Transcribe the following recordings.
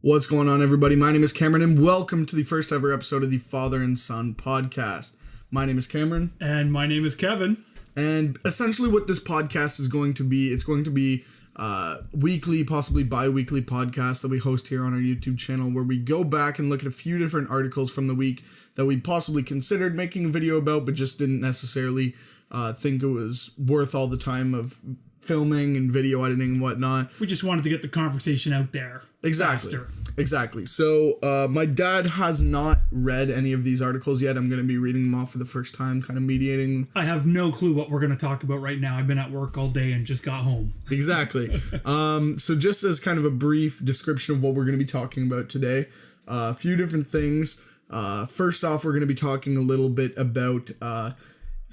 What's going on, everybody? My name is Cameron, and welcome to the first ever episode of the Father and Son podcast. My name is Cameron. And my name is Kevin. And essentially what this podcast is going to be, it's going to be weekly, possibly bi-weekly podcast that we host here on our YouTube channel, where we go back and look at a few different articles from the week that we possibly considered making a video about, but just didn't necessarily think it was worth all the time of filming and video editing and whatnot. We just wanted to get the conversation out there. Exactly. Faster. Exactly. So my dad has not read any of these articles yet. I'm going to be reading them off for the first time, kind of mediating. I have no clue what we're going to talk about right now. I've been at work all day and just got home. Exactly. So just as kind of a brief description of what we're going to be talking about today, a few different things. First off, we're going to be talking a little bit about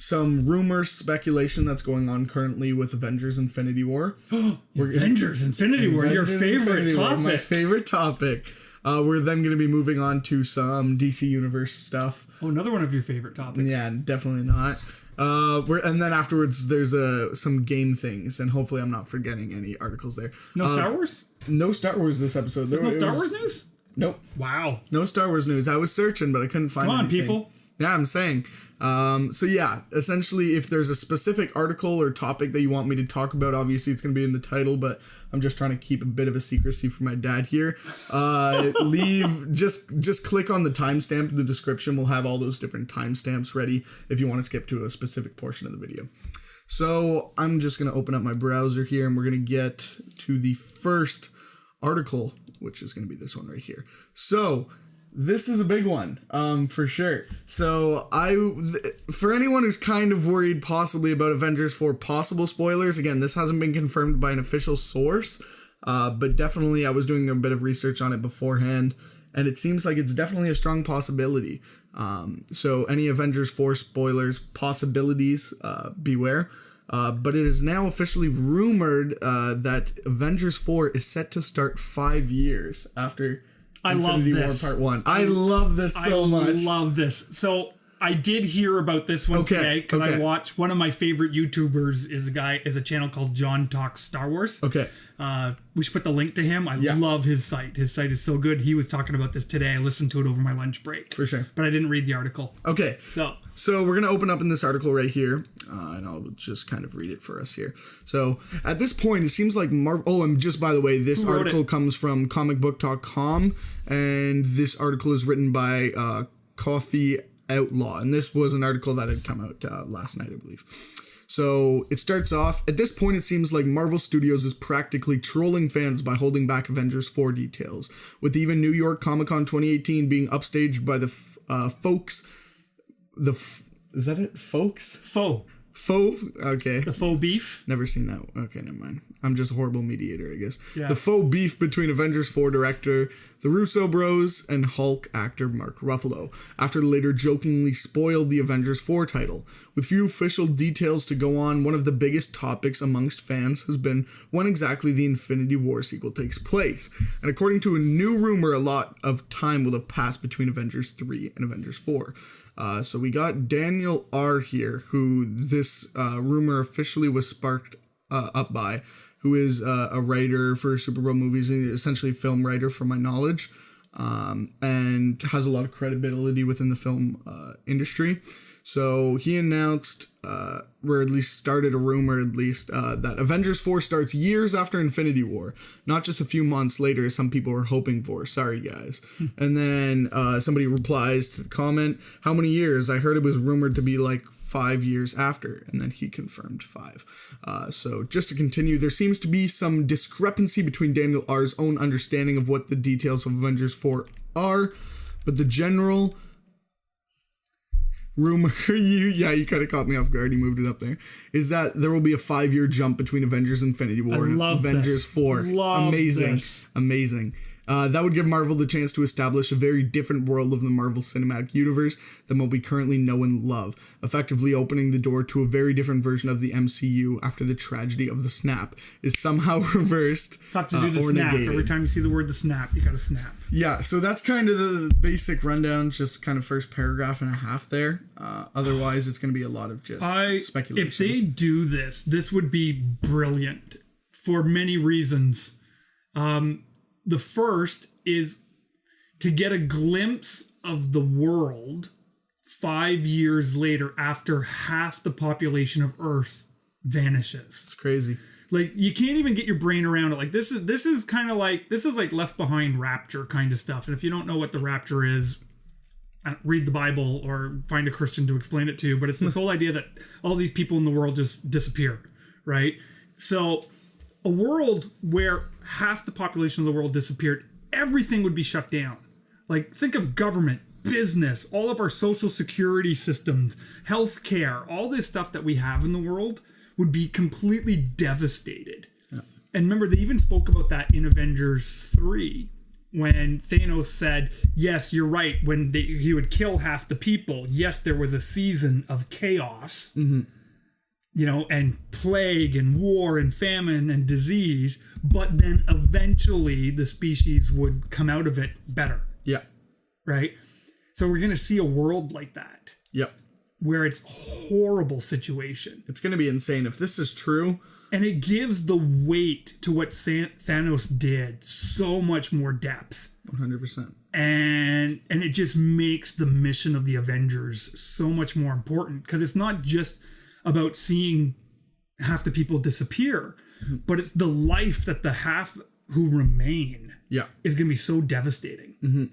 some rumor speculation that's going on currently with Avengers Infinity War. Avengers Infinity War, your favorite topic. My favorite topic. We're then going to be moving on to some DC Universe stuff. Oh, another one of your favorite topics. Yeah, definitely not. And then afterwards, there's some game things, and hopefully I'm not forgetting any articles there. No Star Wars? No Star Wars this episode. There's no Star Wars news? Nope. Wow. No Star Wars news. I was searching, but I couldn't find anything. Come on, people. Yeah, I'm saying. So yeah, essentially, if there's a specific article or topic that you want me to talk about, obviously it's going to be in the title, but I'm just trying to keep a bit of a secrecy for my dad here. Just click on the timestamp in the description. We'll have all those different timestamps ready if you want to skip to a specific portion of the video. So I'm just going to open up my browser here, and we're going to get to the first article, which is going to be this one right here. So this is a big one, for sure. So for anyone who's kind of worried possibly about Avengers 4 possible spoilers, again, this hasn't been confirmed by an official source, but definitely I was doing a bit of research on it beforehand, and it seems like it's definitely a strong possibility. So any Avengers 4 spoilers possibilities, beware. But it is now officially rumored that Avengers 4 is set to start 5 years after Infinity War Part 1. I love this so much. I love this. So I did hear about this one today because I watched one of my favorite YouTubers is a channel called John Talks Star Wars. Okay. We should put the link to him. I love his site. His site is so good. He was talking about this today. I listened to it over my lunch break. For sure. But I didn't read the article. Okay. So we're going to open up in this article right here, and I'll just kind of read it for us here. So at this point, it seems like Marvel... Oh, and just by the way, this article comes from comicbook.com, and this article is written by Coffee Outlaw, and this was an article that had come out last night, I believe. So it starts off, at this point it seems like Marvel Studios is practically trolling fans by holding back Avengers 4 details, with even New York Comic Con 2018 being upstaged by the folks... Is that it? Folks? Faux. Okay. The faux beef? Never seen that. Okay, never mind. I'm just a horrible mediator, I guess. Yeah. The faux beef between Avengers 4 director, the Russo bros, and Hulk actor Mark Ruffalo, after later jokingly spoiled the Avengers 4 title. With few official details to go on, one of the biggest topics amongst fans has been when exactly the Infinity War sequel takes place. And according to a new rumor, a lot of time will have passed between Avengers 3 and Avengers 4. So we got Daniel R. here, who this rumor officially was sparked up by, who is a writer for Super Bowl movies, essentially a film writer from my knowledge, and has a lot of credibility within the film industry. So he announced, or at least started a rumor that Avengers 4 starts years after Infinity War, not just a few months later as some people were hoping for. Sorry, guys. And then somebody replies to the comment, how many years? I heard it was rumored to be like 5 years after, and then he confirmed 5. So just to continue, there seems to be some discrepancy between Daniel R's own understanding of what the details of Avengers 4 are, but the general rumor, you kind of caught me off guard, you moved it up there, is that there will be a 5-year jump between Avengers Infinity War and Avengers 4. Amazing. That would give Marvel the chance to establish a very different world of the Marvel Cinematic Universe than what we currently know and love, effectively opening the door to a very different version of the MCU after the tragedy of the snap is somehow reversed. Have to do the snap. Negated. Every time you see the word the snap, you gotta snap. Yeah, so that's kind of the basic rundown, just kind of first paragraph and a half there. Otherwise, it's going to be a lot of just speculation. If they do this would be brilliant for many reasons. the first is to get a glimpse of the world 5 years later after half the population of Earth vanishes. It's crazy. Like, you can't even get your brain around it. Like, this is kind of like, this is like Left Behind rapture kind of stuff. And if you don't know what the rapture is, read the Bible or find a Christian to explain it to you. But it's this whole idea that all these people in the world just disappear, right? So a world where half the population of the world disappeared, everything would be shut down. Like, think of government, business, all of our social security systems, healthcare, all this stuff that we have in the world would be completely devastated. Yeah. And remember, they even spoke about that in Avengers 3 when Thanos said, yes, you're right, when he would kill half the people, yes, there was a season of chaos, you know, and plague and war and famine and disease, but then eventually the species would come out of it better. Yeah. Right? So we're going to see a world like that. Yep. Where it's a horrible situation. It's going to be insane if this is true. And it gives the weight to what Thanos did so much more depth. 100%. And it just makes the mission of the Avengers so much more important. Because it's not just about seeing half the people disappear, but it's the life that the half who remain is going to be so devastating. Mm-hmm.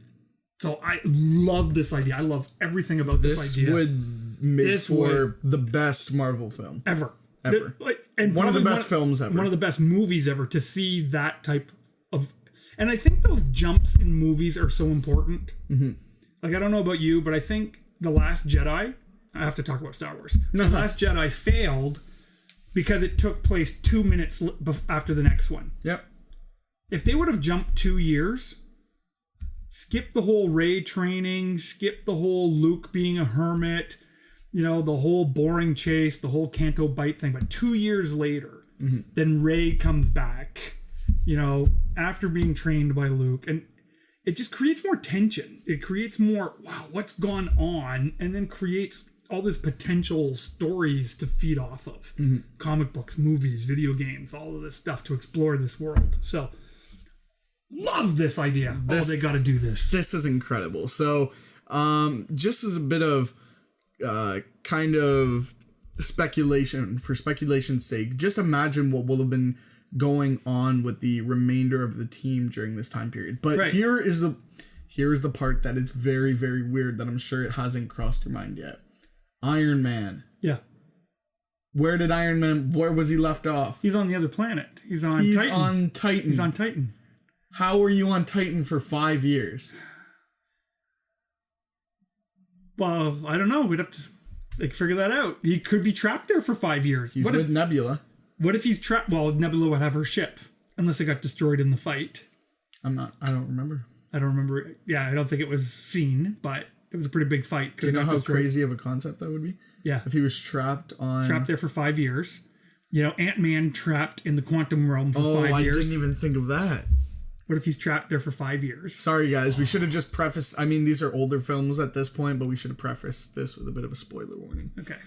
So I love this idea. I love everything about this idea. This would make for the best Marvel film. Ever. And one of the best films ever. One of the best movies ever to see that type of... And I think those jumps in movies are so important. Mm-hmm. Like, I don't know about you, but I think The Last Jedi... I have to talk about Star Wars. The Last Jedi failed because it took place 2 minutes after the next one. Yep. If they would have jumped 2 years... Skip the whole Rey training, skip the whole Luke being a hermit, you know, the whole boring chase, the whole Canto Bight thing. But 2 years later, then Rey comes back, you know, after being trained by Luke. And it just creates more tension. It creates more, wow, what's gone on? And then creates all this potential stories to feed off of. Comic books, movies, video games, all of this stuff to explore this world. So... love this idea. They got to do this. This is incredible. So, just as a bit of kind of speculation, for speculation's sake, just imagine what will have been going on with the remainder of the team during this time period. But here is the part that is very, very weird that I'm sure it hasn't crossed your mind yet. Iron Man. Yeah. Where was he left off? He's on the other planet. He's on Titan. He's on Titan. How were you on Titan for 5 years? Well, I don't know. We'd have to figure that out. He could be trapped there for 5 years. He's with Nebula. What if he's trapped? Well, Nebula would have her ship, unless it got destroyed in the fight. I don't remember. I don't remember. Yeah, I don't think it was seen, but it was a pretty big fight. Do you know how crazy of a concept that would be? Yeah. If he was trapped there for 5 years. You know, Ant-Man trapped in the quantum realm for 5 years. I didn't even think of that. What if he's trapped there for 5 years? Sorry, guys. We should have just prefaced... I mean, these are older films at this point, but we should have prefaced this with a bit of a spoiler warning. Okay.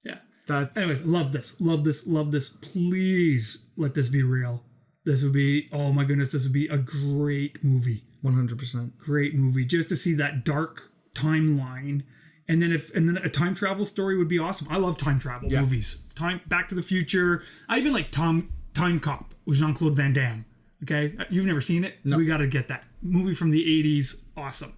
Yeah. Anyway, love this. Love this. Love this. Please let this be real. This would be... Oh, my goodness. This would be a great movie. 100%. Great movie. Just to see that dark timeline. And then a time travel story would be awesome. I love time travel movies. Back to the Future. I even like Time Cop with Jean-Claude Van Damme. Okay, you've never seen it? No. We got to get that movie from the 80s. Awesome.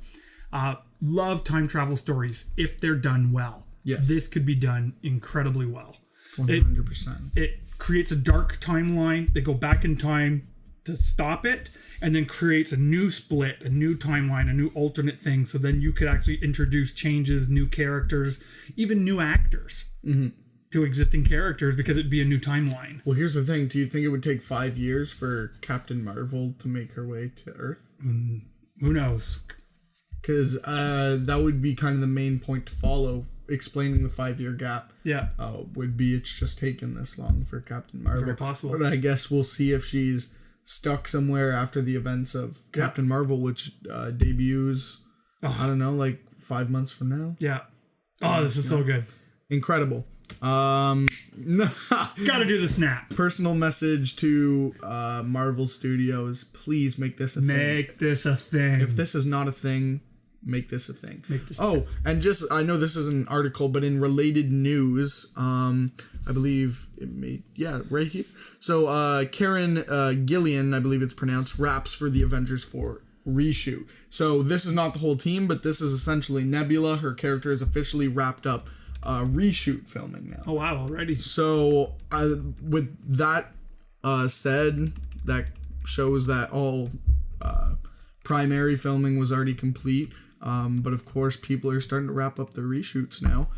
Love time travel stories if they're done well. Yes. This could be done incredibly well. 100%. It creates a dark timeline. They go back in time to stop it and then creates a new split, a new timeline, a new alternate thing. So then you could actually introduce changes, new characters, even new actors. To existing characters because it'd be a new timeline. Well, here's the thing. Do you think it would take 5 years for Captain Marvel to make her way to Earth? Who knows? Because that would be kind of the main point to follow. Explaining the 5-year gap. Yeah. Would be it's just taken this long for Captain Marvel. Very possible. But I guess we'll see if she's stuck somewhere after the events of Captain Marvel, which debuts, I don't know, like 5 months from now. Yeah. Oh, this is so good. Incredible. Gotta do the snap. Personal message to Marvel Studios: please make this a thing. Make this a thing. If this is not a thing, make this a thing. And just, I know this is an article, but in related news, I believe right here. So Karen Gillian, I believe it's pronounced, raps for the Avengers 4 reshoot. So this is not the whole team, but this is essentially Nebula. Her character is officially wrapped up reshoot filming now. Oh wow, already. So with that said, that shows that all primary filming was already complete. But of course, people are starting to wrap up their reshoots now,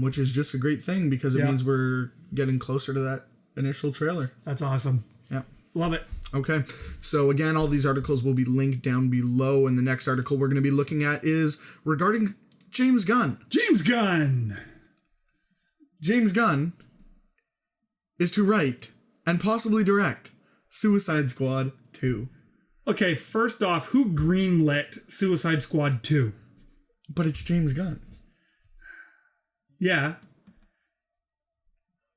which is just a great thing because it means we're getting closer to that initial trailer. That's awesome. Yeah. Love it. Okay. So again, all these articles will be linked down below. And the next article we're going to be looking at is regarding James Gunn. James Gunn is to write and possibly direct Suicide Squad 2. Okay, first off, who greenlit Suicide Squad 2? But it's James Gunn. Yeah.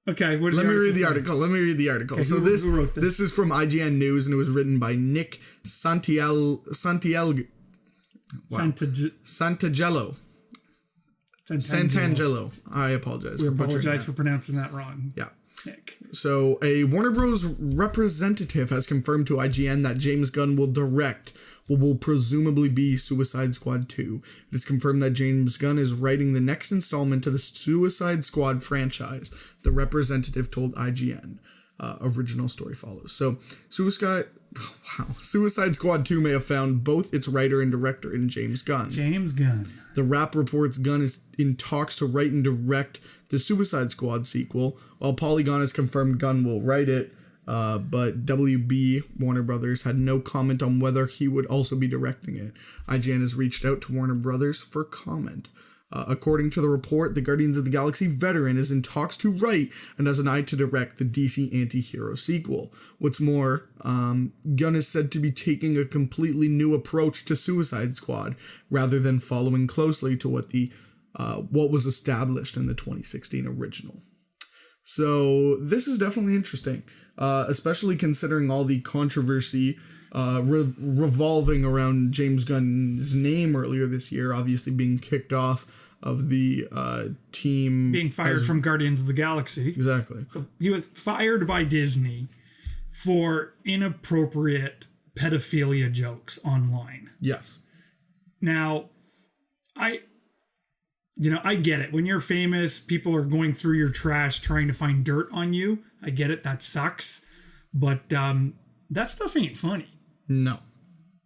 Okay, Let me read the article. Okay, so who wrote this? This is from IGN News, and it was written by Nick Santiago. Santangelo. I apologize. We apologize for pronouncing that wrong. Yeah. Nick. So, a Warner Bros. Representative has confirmed to IGN that James Gunn will direct what will presumably be Suicide Squad 2. It is confirmed that James Gunn is writing the next installment to the Suicide Squad franchise, the representative told IGN. Original story follows. So, Suicide Squad 2 may have found both its writer and director in James Gunn. The Wrap reports Gunn is in talks to write and direct the Suicide Squad sequel, while Polygon has confirmed Gunn will write it, but WB, Warner Brothers, had no comment on whether he would also be directing it. IGN has reached out to Warner Brothers for comment. According to the report, the Guardians of the Galaxy veteran is in talks to write and has an eye to direct the DC anti-hero sequel. What's more, Gunn is said to be taking a completely new approach to Suicide Squad rather than following closely to what was established in the 2016 original. So this is definitely interesting, especially considering all the controversy revolving around James Gunn's name earlier this year, obviously being kicked off of the team. Being fired from Guardians of the Galaxy. Exactly. So he was fired by Disney for inappropriate pedophilia jokes online. Yes. Now, I get it. When you're famous, people are going through your trash trying to find dirt on you. I get it. That sucks. But that stuff ain't funny. No.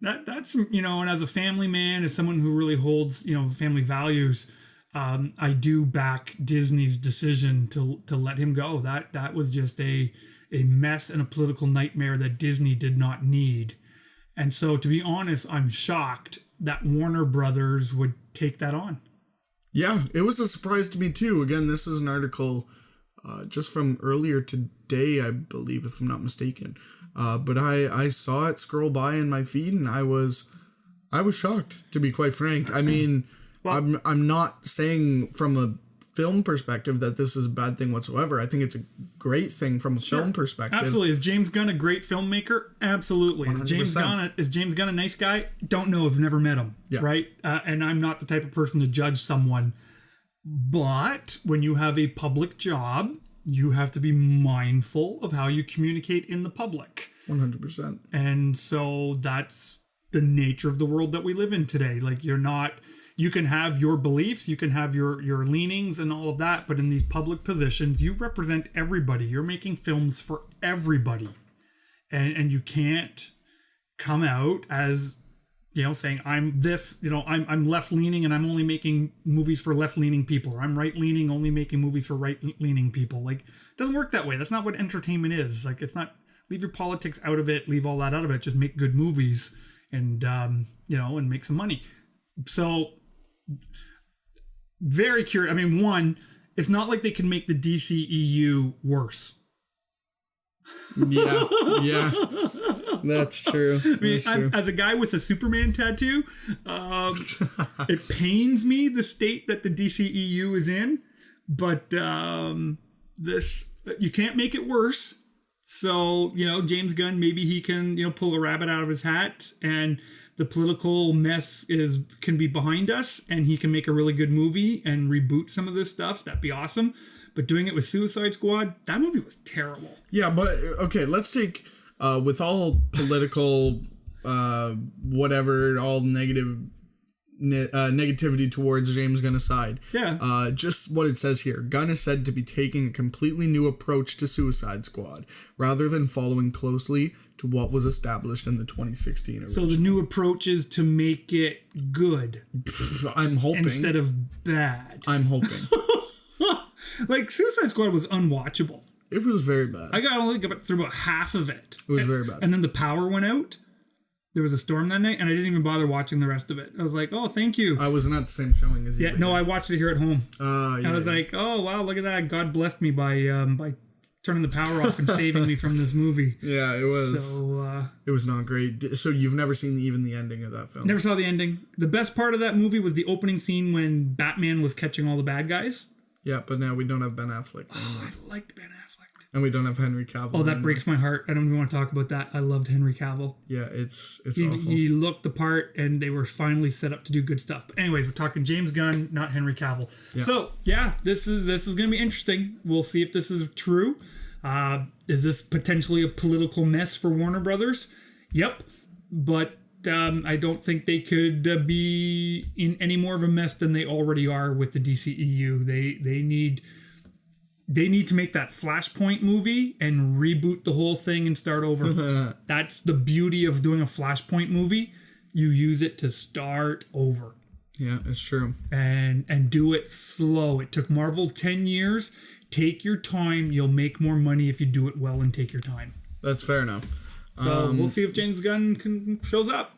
That's, and as a family man, as someone who really holds, family values, I do back Disney's decision to let him go. That was just a mess and a political nightmare that Disney did not need. And so, to be honest, I'm shocked that Warner Brothers would take that on. Yeah, it was a surprise to me too. Again, this is an article just from earlier today, I believe, if I'm not mistaken. But I saw it scroll by in my feed, and I was shocked, to be quite frank. I mean, well, I'm not saying from a film perspective that this is a bad thing whatsoever. I think it's a great thing from a film perspective. Absolutely. Is James Gunn a great filmmaker? Absolutely. 100%. Is James Gunn a nice guy? Don't know. I've never met him. Yeah. Right? And I'm not the type of person to judge someone. But when you have a public job, you have to be mindful of how you communicate in the public. 100%. And so that's the nature of the world that we live in today. Like, you can have your beliefs, you can have your leanings and all of that, but in these public positions, you represent everybody. You're making films for everybody. And you can't come out as, saying I'm this, I'm left-leaning and I'm only making movies for left-leaning people, or I'm right-leaning, only making movies for right-leaning people. Like, it doesn't work that way. That's not what entertainment is. Like, it's not, leave your politics out of it, leave all that out of it, just make good movies and, and make some money. So, very curious. I mean, one, it's not like they can make the DCEU worse. Yeah, that's true. I mean, as a guy with a Superman tattoo, it pains me the state that the DCEU is in, But this, you can't make it worse. So, James Gunn, maybe he can, pull a rabbit out of his hat, and the political mess can be behind us, and he can make a really good movie and reboot some of this stuff. That'd be awesome. But doing it with Suicide Squad, that movie was terrible. Yeah, but okay, let's take with all political whatever, all negativity towards James Gunn aside. Yeah. Just what it says here. Gunn is said to be taking a completely new approach to Suicide Squad, rather than following closely to what was established in the 2016 original. So the new approach is to make it good. I'm hoping. Instead of bad. I'm hoping. Like, Suicide Squad was unwatchable. It was very bad. I only got through about half of it. It was very bad. And then the power went out. There was a storm that night, and I didn't even bother watching the rest of it. I was like, oh, thank you. I wasn't at the same showing as you. Yeah, no, I watched it here at home. Yeah, I was like, oh, wow, look at that. God blessed me by turning the power off and saving me from this movie. Yeah, it was. So, it was not great. So you've never seen even the ending of that film? Never saw the ending. The best part of that movie was the opening scene when Batman was catching all the bad guys. Yeah, but now we don't have Ben Affleck anymore. Oh, I liked Ben Affleck. And we don't have Henry Cavill. Oh, that breaks my heart. I don't even want to talk about that. I loved Henry Cavill. Yeah, it's awful. He looked the part, and they were finally set up to do good stuff. But anyway, we're talking James Gunn, not Henry Cavill. Yeah. So yeah, this is going to be interesting. We'll see if this is true. Is this potentially a political mess for Warner Brothers? Yep, but I don't think they could be in any more of a mess than they already are with the DCEU. They need to make that Flashpoint movie and reboot the whole thing and start over. That's the beauty of doing a Flashpoint movie. You use it to start over. Yeah, it's true. And do it slow. It took Marvel 10 years. Take your time. You'll make more money if you do it well and take your time. That's fair enough. So we'll see if James Gunn shows up.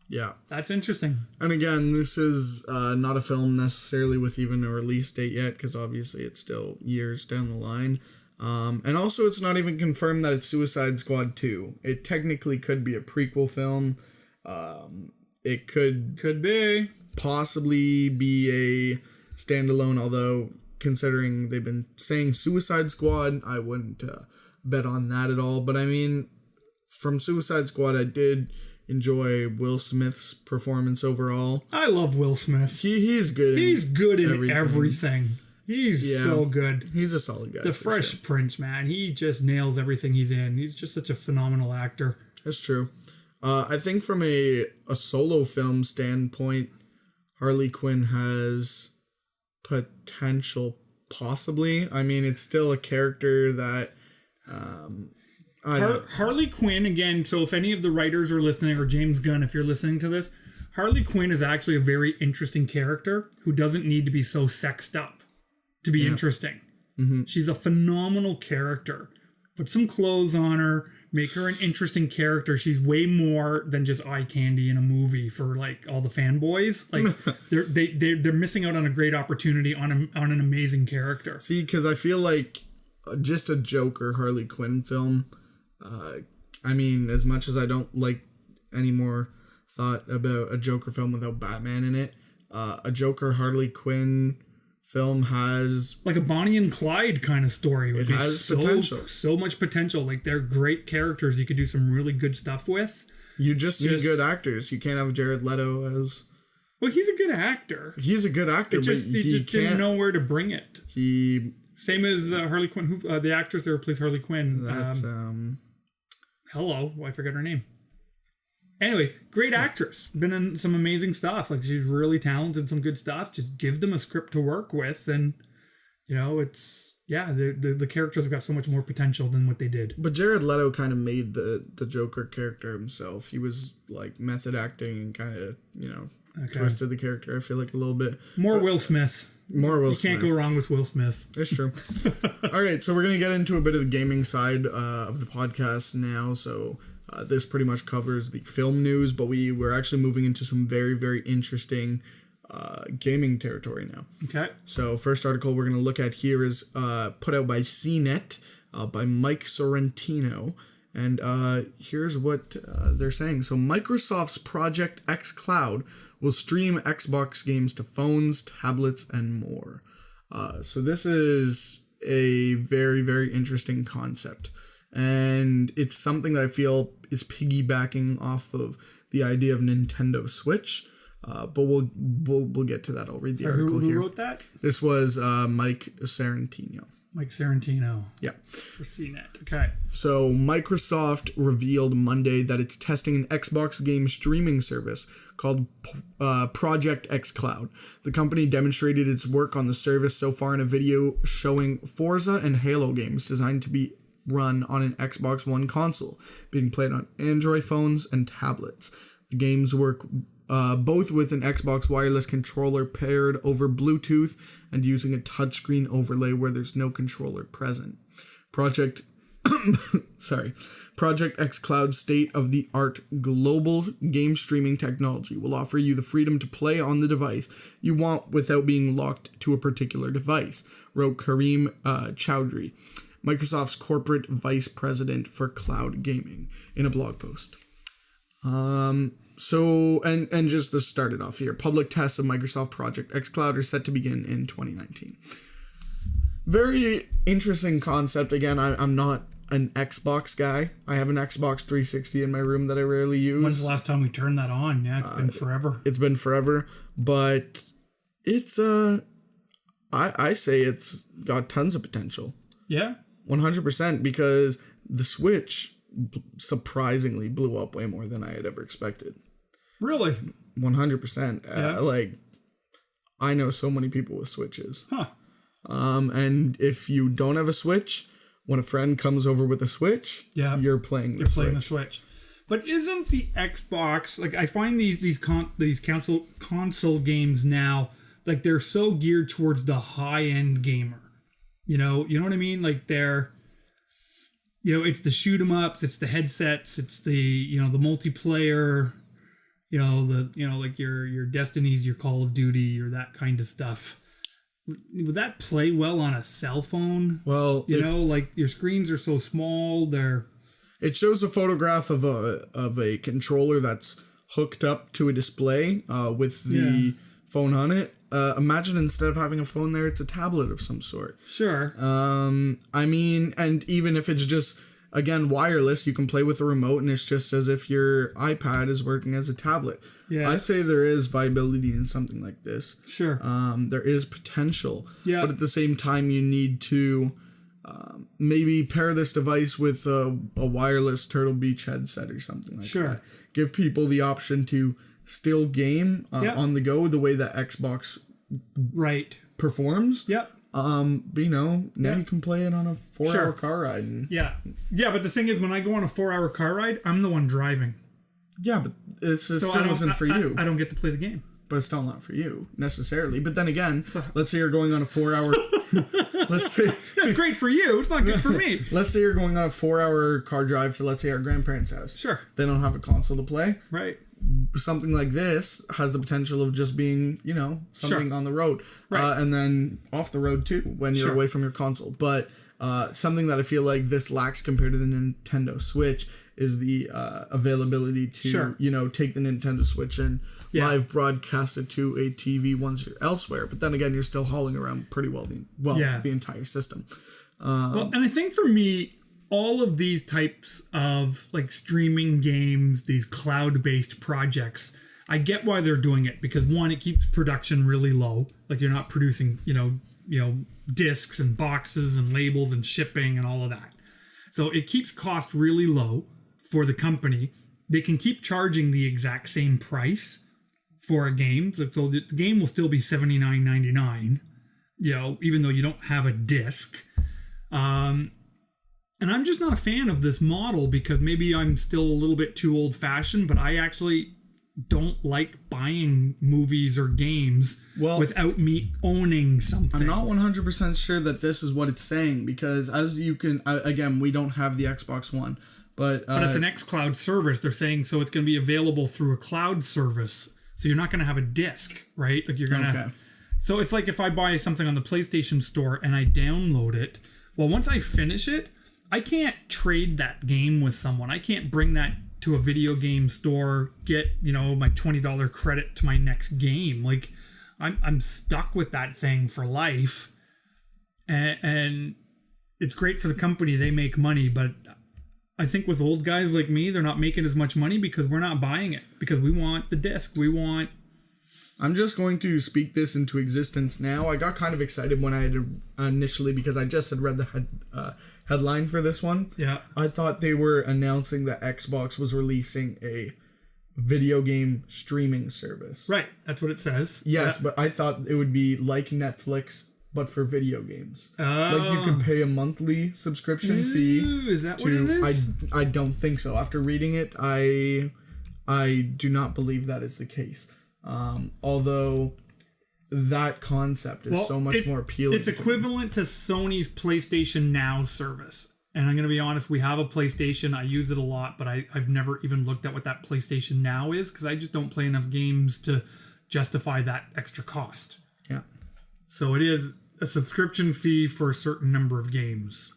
Yeah. That's interesting. And again, this is not a film necessarily with even a release date yet, because obviously it's still years down the line. And also it's not even confirmed that it's Suicide Squad 2. It technically could be a prequel film. It could be. Possibly be a standalone, although considering they've been saying Suicide Squad, I wouldn't bet on that at all. But I mean, from Suicide Squad, I did enjoy Will Smith's performance overall. I love Will Smith. He's good. He's good in everything. He's so good. He's a solid guy. The Fresh Prince, man. He just nails everything he's in. He's just such a phenomenal actor. That's true. I think from a solo film standpoint, Harley Quinn has potential, possibly. I mean, it's still a character that... Harley Quinn, again, so if any of the writers are listening, or James Gunn, if you're listening to this, Harley Quinn is actually a very interesting character who doesn't need to be so sexed up to be interesting. Mm-hmm. She's a phenomenal character. Put some clothes on her, make her an interesting character. She's way more than just eye candy in a movie for like all the fanboys. Like they're missing out on a great opportunity on an amazing character. See, because I feel like just a Joker Harley Quinn film. I mean, as much as I don't like any more thought about a Joker film without Batman in it, a Joker Harley Quinn film has like a Bonnie and Clyde kind of story. It has potential. So much potential. Like, they're great characters you could do some really good stuff with. You just need good actors. You can't have Jared Leto as... Well, he's a good actor. He's a good actor, but he just didn't know where to bring it. Same as Harley Quinn, the actress that replaced Harley Quinn. That's... Hello, I forgot her name. Anyway, great actress. Been in some amazing stuff. Like, she's really talented, some good stuff. Just give them a script to work with, and it's the characters have got so much more potential than what they did. But Jared Leto kind of made the Joker character himself. He was like method acting and kind of twisted the character. I feel like a little bit more. Will Smith. More Will Smith. You can't go wrong with Will Smith. It's true. All right, so we're going to get into a bit of the gaming side of the podcast now. So this pretty much covers the film news, but we're actually moving into some very, very interesting gaming territory now. Okay. So first article we're going to look at here is put out by CNET by Mike Sorrentino. And here's what they're saying. So Microsoft's Project xCloud will stream Xbox games to phones, tablets, and more. So this is a very, very interesting concept. And it's something that I feel is piggybacking off of the idea of Nintendo Switch. But we'll get to that. I'll read the article here. Who wrote that? This was Mike Sarantino. Mike Sarantino. Yeah. For CNET. Okay. So Microsoft revealed Monday that it's testing an Xbox game streaming service called Project xCLOUD. The company demonstrated its work on the service so far in a video showing Forza and Halo games designed to be run on an Xbox One console, being played on Android phones and tablets. The games work both with an Xbox wireless controller paired over Bluetooth and using a touchscreen overlay where there's no controller present. Project xCLOUD's state-of-the-art global game streaming technology will offer you the freedom to play on the device you want without being locked to a particular device, wrote Kareem Chowdhury, Microsoft's corporate vice president for cloud gaming, in a blog post. So just to start it off here, public tests of Microsoft Project xCLOUD are set to begin in 2019. Very interesting concept. Again, I'm not an Xbox guy. I have an Xbox 360 in my room that I rarely use. When's the last time we turned that on? Yeah, it's been forever. It's been forever, but it's I say it's got tons of potential. Yeah. 100%, because the Switch surprisingly blew up way more than I had ever expected. Really? 100%. Yeah. I know so many people with Switches. Huh. And if you don't have a Switch, when a friend comes over with a Switch, you're playing the Switch. But isn't the Xbox, I find these console games now, they're so geared towards the high-end gamer. You know what I mean? They're, it's the shoot 'em ups, it's the headsets, it's the, the multiplayer, your Destinies, your Call of Duty, or that kind of stuff. Would that play well on a cell phone? Well, your screens are so small, it shows a photograph of a controller that's hooked up to a display with the phone on it. Imagine instead of having a phone there, it's a tablet of some sort. Sure. And even if it's just, again, wireless, you can play with a remote and it's just as if your iPad is working as a tablet. Yeah. I say there is viability in something like this. Sure. There is potential. Yeah. But at the same time, you need to maybe pair this device with a wireless Turtle Beach headset or something like that. Give people the option to still game on the go the way that Xbox performs. Yep. But now you can play it on a 4-hour car ride. But the thing is, when I go on a 4-hour car ride, I'm the one driving. Yeah, but it still isn't for you. I don't get to play the game. But it's still not for you, necessarily. But then again, let's say you're going on a 4-hour... let's say... It's great for you. It's not good for me. Let's say you're going on a 4-hour car drive to, let's say, our grandparents' house. Sure. They don't have a console to play. Right. Something like this has the potential of just being, something on the road. Right. And then off the road, too, when you're away from your console. But something that I feel like this lacks compared to the Nintendo Switch is the availability to, take the Nintendo Switch and live broadcast it to a TV once you're elsewhere. But then again, you're still hauling around pretty well the entire system. And I think for me, all of these types of streaming games, these cloud-based projects, I get why they're doing it, because one, it keeps production really low. You're not producing, discs and boxes and labels and shipping and all of that. So it keeps cost really low for the company. They can keep charging the exact same price for a game. So the game will still be $79.99, even though you don't have a disc. And I'm just not a fan of this model, because maybe I'm still a little bit too old-fashioned, but I actually don't like buying movies or games without me owning something. I'm not 100% sure that this is what it's saying, because as you can... again, we don't have the Xbox One, but it's an xCloud service. They're saying so it's going to be available through a cloud service, so you're not going to have a disc, right? You're going to... Okay. So it's like if I buy something on the PlayStation Store and I download it, once I finish it, I can't trade that game with someone. I can't bring that to a video game store, get, my $20 credit to my next game. I'm stuck with that thing for life. and it's great for the company. They make money, but I think with old guys like me, they're not making as much money because we're not buying it, because we want the disc. I'm just going to speak this into existence now. I got kind of excited when I had initially, because I just had read the headline for this one. Yeah. I thought they were announcing that Xbox was releasing a video game streaming service. Right. That's what it says. Yes, but I thought it would be like Netflix, but for video games. Oh. Like you can pay a monthly subscription fee. Is that what it is? I don't think so. After reading it, I do not believe that is the case. Although that concept is so much more appealing. It's equivalent to Sony's PlayStation Now service. And I'm going to be honest, we have a PlayStation. I use it a lot, but I've never even looked at what that PlayStation Now is because I just don't play enough games to justify that extra cost. Yeah. So it is a subscription fee for a certain number of games.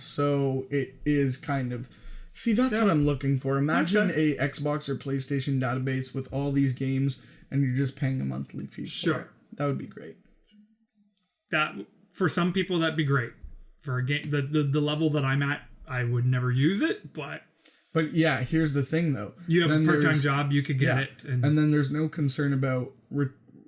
So it is kind of... See, that's what I'm looking for. Imagine a Xbox or PlayStation database with all these games and you're just paying a monthly fee. Sure. That would be great. That, for some people, that'd be great. For a game, the level that I'm at, I would never use it, but yeah, here's the thing though. You have a part-time job, you could get it. And then there's no concern about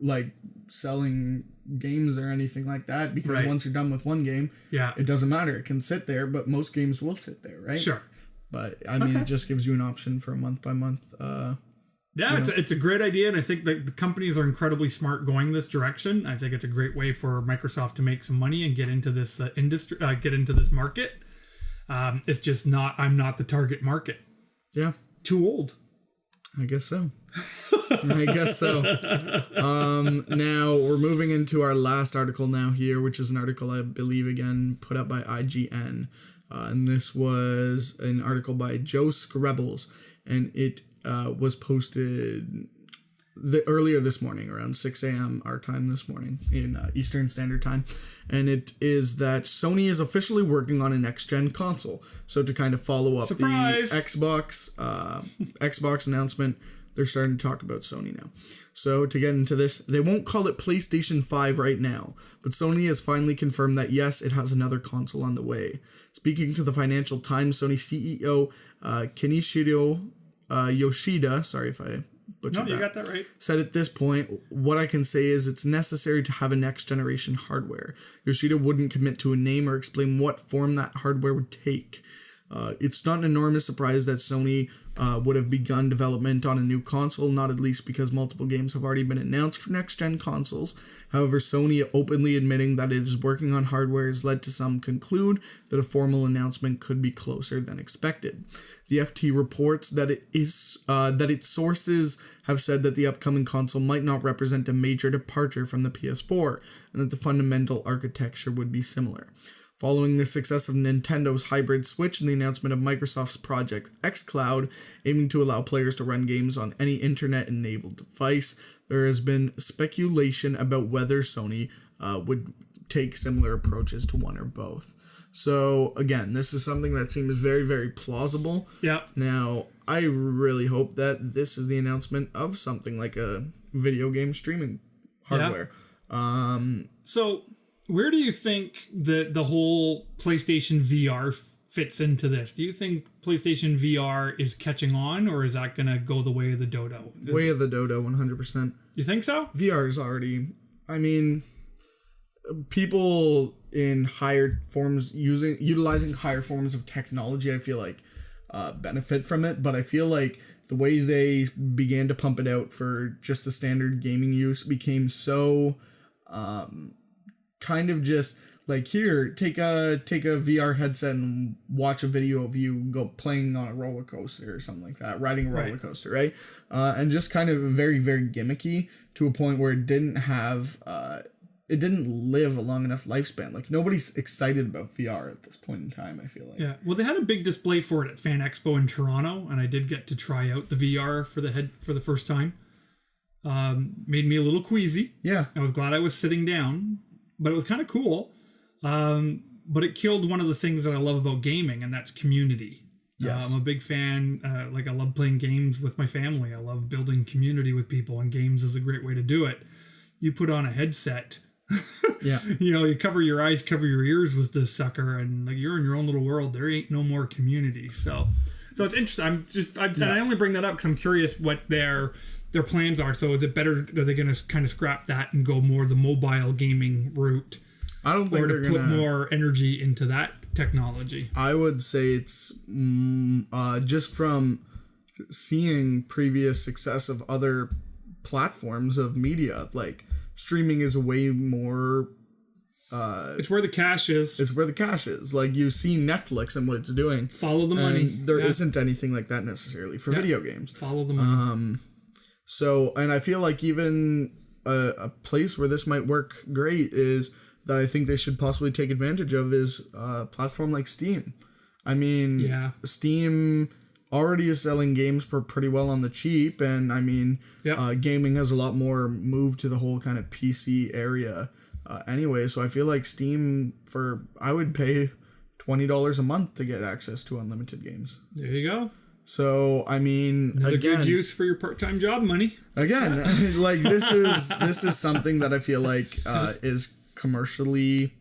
like selling games or anything like that, because once you're done with one game, it doesn't matter. It can sit there, but most games will sit there, right? Sure. But I mean, it just gives you an option for a month by month. It's a great idea, and I think that the companies are incredibly smart going this direction. I think it's a great way for Microsoft to make some money and get into this industry, get into this market. It's just I'm not the target market. Yeah. Too old. I guess so. Now we're moving into our last article now here, which is an article I believe again put up by IGN. And this was an article by Joe Screbbles, and it was posted earlier this morning, around 6 a.m. our time this morning in Eastern Standard Time. And it is that Sony is officially working on a next-gen console. So to kind of follow up the Xbox announcement, they're starting to talk about Sony now. So to get into this, they won't call it PlayStation 5 right now, but Sony has finally confirmed that yes, it has another console on the way. Speaking to the Financial Times, Sony CEO Kenichiro Yoshida, sorry if I butchered that. No, you got that right. Said at this point, what I can say is it's necessary to have a next generation hardware. Yoshida wouldn't commit to a name or explain what form that hardware would take. It's not an enormous surprise that Sony would have begun development on a new console, not at least because multiple games have already been announced for next-gen consoles. However, Sony openly admitting that it is working on hardware has led to some conclude that a formal announcement could be closer than expected. The FT reports that that its sources have said that the upcoming console might not represent a major departure from the PS4, and that the fundamental architecture would be similar. Following the success of Nintendo's hybrid Switch and the announcement of Microsoft's project xCLOUD, aiming to allow players to run games on any internet-enabled device, there has been speculation about whether Sony would take similar approaches to one or both. So, again, this is something that seems very, very plausible. Yeah. Now, I really hope that this is the announcement of something like a video game streaming hardware. Yeah. So... where do you think the whole PlayStation VR fits into this? Do you think PlayStation VR is catching on, or is that going to go the way of the dodo? Way of the dodo, 100%. You think so? VR is already... I mean, people in higher forms, utilizing higher forms of technology, I feel like, benefit from it. But I feel like the way they began to pump it out for just the standard gaming use became so... kind of just like, here, take a VR headset and watch a video of you go playing on a roller coaster or something like that, riding a roller coaster, right? And just kind of very, very gimmicky to a point where it didn't live a long enough lifespan. Like, nobody's excited about VR at this point in time, I feel like. Yeah, well, they had a big display for it at Fan Expo in Toronto, and I did get to try out the VR for the first time. Made me a little queasy. Yeah. I was glad I was sitting down. But it was kind of cool. But it killed one of the things that I love about gaming, and that's community. Yes. I'm a big fan. I love playing games with my family. I love building community with people, and games is a great way to do it. You put on a headset Yeah. You cover your eyes, cover your ears with this sucker, and like you're in your own little world. There ain't no more community. So it's interesting. And I only bring that up because I'm curious what their plans are. So is it better? Are they going to kind of scrap that and go more the mobile gaming route? I don't think they're put more energy into that technology. I would say it's just from seeing previous success of other platforms of media, like streaming is way more. It's where the cash is. It's where the cash is. Like you see Netflix and what it's doing. Follow the money. There isn't anything like that necessarily for video games. Follow the money. So, and I feel like even a place where this might work great is that I think they should possibly take advantage of is a platform like Steam. I mean, Steam already is selling games for pretty well on the cheap, and I mean, gaming has a lot more moved to the whole kind of PC area anyway. So I feel like Steam I would pay $20 a month to get access to unlimited games. There you go. So I mean, another good use for your part-time job money. Again, like this is something that I feel like is commercially,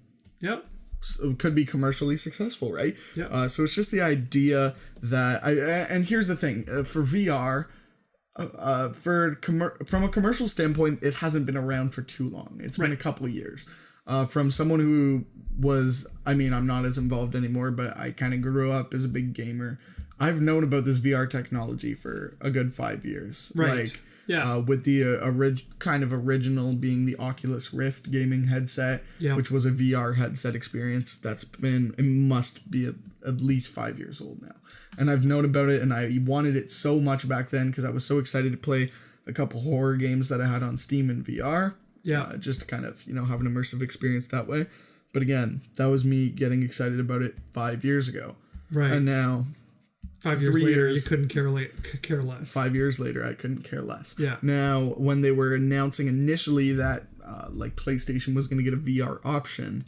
could be commercially successful, right? Yeah. So it's just the idea that and here's the thing for VR. From a commercial standpoint, it hasn't been around for too long. It's been a couple of years. From someone who was, I mean, I'm not as involved anymore, but I kind of grew up as a big gamer. I've known about this VR technology for a good 5 years. Right. With the original being the Oculus Rift gaming headset, which was a VR headset experience it must be at least 5 years old now. And I've known about it, and I wanted it so much back then because I was so excited to play a couple horror games that I had on Steam in VR. Just to kind of, have an immersive experience that way. But again, that was me getting excited about it 5 years ago. Right. And now 5 years later, you couldn't care less. 5 years later, I couldn't care less. Yeah. Now, when they were announcing initially that like PlayStation was going to get a VR option,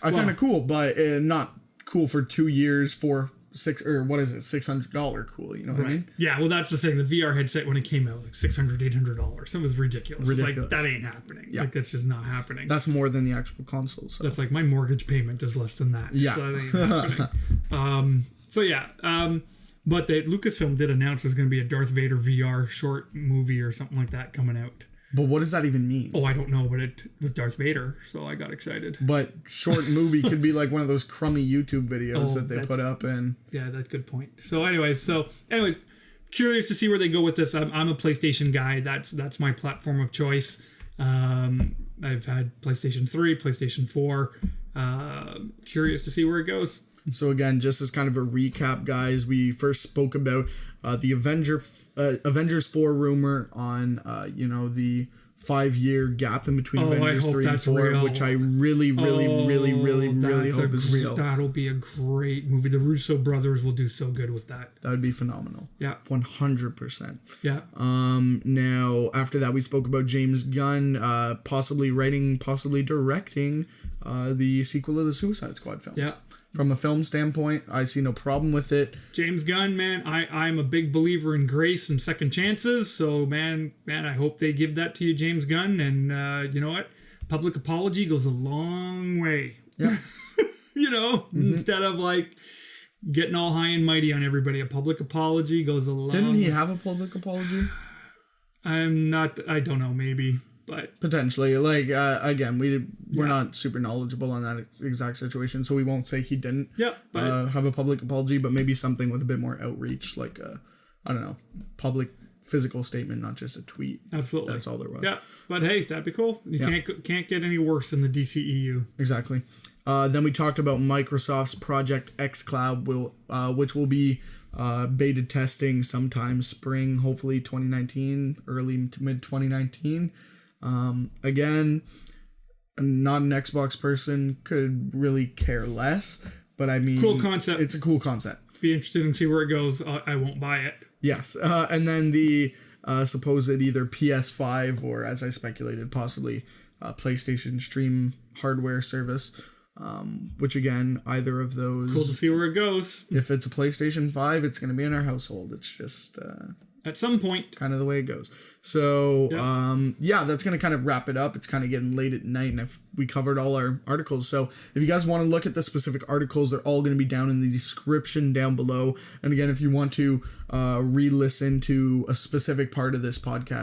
I found it cool, but not cool for 2 years for $600 cool. You know what I mean? Yeah. Well, that's the thing. The VR headset when it came out, like $600, $800. It was ridiculous. It's like that ain't happening. Yeah. Like that's just not happening. That's more than the actual console. So. That's like my mortgage payment is less than that. Yeah. So that ain't happening. But that Lucasfilm did announce there's going to be a Darth Vader VR short movie or something like that coming out. But what does that even mean? Oh, I don't know, but it was Darth Vader, so I got excited. But short movie could be like one of those crummy YouTube videos that they put up and... Yeah, that's a good point. So anyways, curious to see where they go with this. I'm a PlayStation guy. That's my platform of choice. I've had PlayStation 3, PlayStation 4. Curious to see where it goes. So again, just as kind of a recap, guys, we first spoke about the Avengers 4 rumor on, the 5-year gap in between Avengers 3 and 4, real. which I really hope is real. That'll be a great movie. The Russo brothers will do so good with that. That would be phenomenal. Yeah. 100%. Yeah. Now, after that, we spoke about James Gunn possibly writing, possibly directing the sequel of the Suicide Squad films. Yeah. From a film standpoint, I see no problem with it. James Gunn, man, I'm a big believer in grace and second chances. So, man, I hope they give that to you, James Gunn. And you know what? Public apology goes a long way. Yeah. Instead of like getting all high and mighty on everybody, a public apology goes a long way. Didn't he have a public apology? I don't know, maybe. But potentially, like again, we're not super knowledgeable on that exact situation, so we won't say he didn't have a public apology, but maybe something with a bit more outreach, like I don't know, public physical statement, not just a tweet. Absolutely, that's all there was. Yeah, but hey, that'd be cool. You can't get any worse in the DCEU. Exactly. Then we talked about Microsoft's Project xCloud, which will be beta testing sometime spring, hopefully 2019, early to mid 2019. Again, I'm not an Xbox person, could really care less, but I mean, cool concept. It's a cool concept. Be interested to see where it goes. I won't buy it. Yes. And then the supposed either PS5 or, as I speculated, possibly PlayStation Stream hardware service, which again, either of those. Cool to see where it goes. If it's a PlayStation 5, it's going to be in our household. It's just, At some point. Kind of the way it goes. So, that's going to kind of wrap it up. It's kind of getting late at night, and we covered all our articles. So if you guys want to look at the specific articles, they're all going to be down in the description down below. And again, if you want to re-listen to a specific part of this podcast,